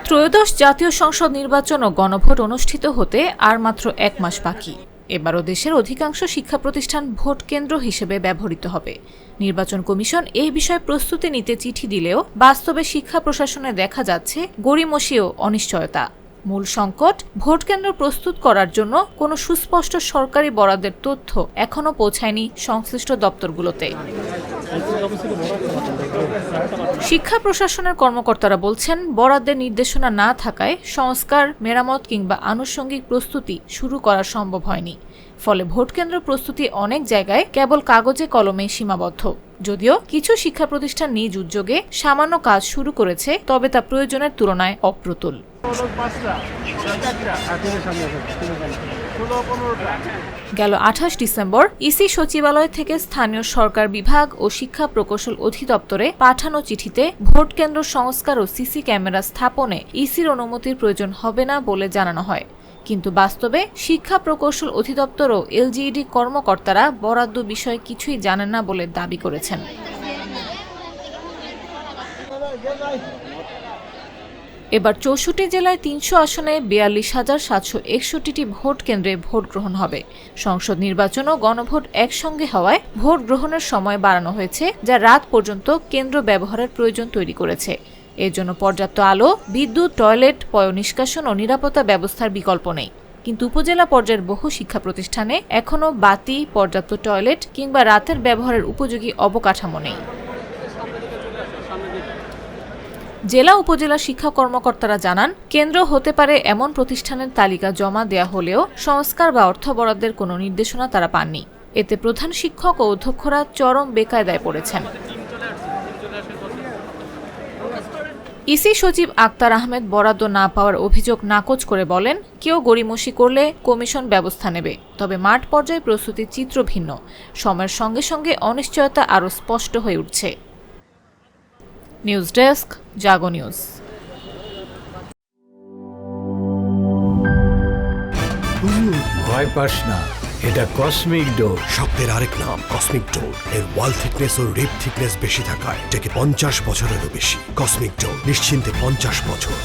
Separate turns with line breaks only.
ত্রয়োদশ জাতীয় সংসদ নির্বাচন ও গণভোট অনুষ্ঠিত হতে আর মাত্র 1 মাস বাকি। এবারও দেশের অধিকাংশ শিক্ষা প্রতিষ্ঠান ভোট কেন্দ্র হিসেবে ব্যবহৃত হবে। নির্বাচন কমিশন এই বিষয়ে প্রস্তুতি নিতে চিঠি দিলেও বাস্তবে শিক্ষা প্রশাসনে দেখা যাচ্ছে গড়িমসি ও অনিশ্চয়তা। মূল সংকট, ভোট কেন্দ্র প্রস্তুত করার জন্য কোনো সুস্পষ্ট সরকারি বরাদ্দের তথ্য এখনো পৌঁছায়নি সংশ্লিষ্ট দপ্তরগুলোতে। শিক্ষা প্রশাসনের কর্মকর্তারা বলছেন, বরাদ্দের নির্দেশনা না থাকায় সংস্কার, মেরামত কিংবা আনুষঙ্গিক প্রস্তুতি শুরু করা সম্ভব হয়নি। ফলে ভোট কেন্দ্র প্রস্তুতি অনেক জায়গায় কেবল কাগজে কলমে সীমাবদ্ধ। যদিও কিছু শিক্ষা প্রতিষ্ঠান নিজ উদ্যোগে সামান্য কাজ শুরু করেছে, তবে তা প্রয়োজনের তুলনায় অপ্রতুল। গেল 28 ডিসেম্বর ইসি সচিবালয় থেকে স্থানীয় সরকার বিভাগ ও শিক্ষা প্রকৌশল অধিদপ্তরে পাঠানো চিঠিতে ভোট কেন্দ্র সংস্কার ও সিসি ক্যামেরা স্থাপনে ইসির অনুমতির প্রয়োজন হবে না বলে জানানো হয়। কিন্তু বাস্তবে শিক্ষা প্রকৌশল অধিদপ্তর ও এলজিইডি কর্মকর্তারা বরাদ্দ বিষয়ে কিছুই জানেন না বলে দাবি করেছেন। এবার 64 জেলায় 300 আসনে 42,761টি ভোট কেন্দ্রে ভোট গ্রহণ হবে। সংসদ নির্বাচন ও গণভোট একসঙ্গে হওয়ায় ভোট গ্রহণের সময় বাড়ানো হয়েছে, যা রাত পর্যন্ত কেন্দ্র ব্যবহারের প্রয়োজন তৈরি করেছে। এর জন্য পর্যাপ্ত আলো, বিদ্যুৎ, টয়লেট, পয়ঃনিষ্কাশন ও নিরাপত্তা ব্যবস্থার বিকল্প নেই। কিন্তু উপজেলা পর্যায়ের বহু শিক্ষা প্রতিষ্ঠানে এখনও বাতি, পর্যাপ্ত টয়লেট কিংবা রাতের ব্যবহারের উপযোগী অবকাঠামো নেই। জেলা উপজেলা শিক্ষা কর্মকর্তারা জানান, কেন্দ্র হতে পারে এমন প্রতিষ্ঠানের তালিকা জমা দেয়া হলেও সংস্কার বা অর্থ বরাদ্দের কোনো নির্দেশনা তারা পাননি। এতে প্রধান শিক্ষক ও অধ্যক্ষরা চরম বেকায়দায় পড়েছেন। ইসি সচিব আক্তার আহমেদ বরাদ্দ না পাওয়ার অভিযোগ নাকচ করে বলেন, কেউ গড়িমসি করলে কমিশন ব্যবস্থা নেবে। তবে মাঠ পর্যায়ে প্রস্তুতির চিত্র ভিন্ন। সময়ের সঙ্গে সঙ্গে অনিশ্চয়তা আরও স্পষ্ট হয়ে উঠছে। নিউজ ডেস্ক, জাগো নিউজ।
ভয় পাস না, এটা কসমিক ডোর।
শব্দের আরেক নাম কসমিক ডোর। এর ওয়াল থিকনেস ও রিপ থিকনেস বেশি থাকায় এটাকে 50 বছরেরও বেশি। কসমিক ডোর, নিশ্চিন্তে 50 বছর।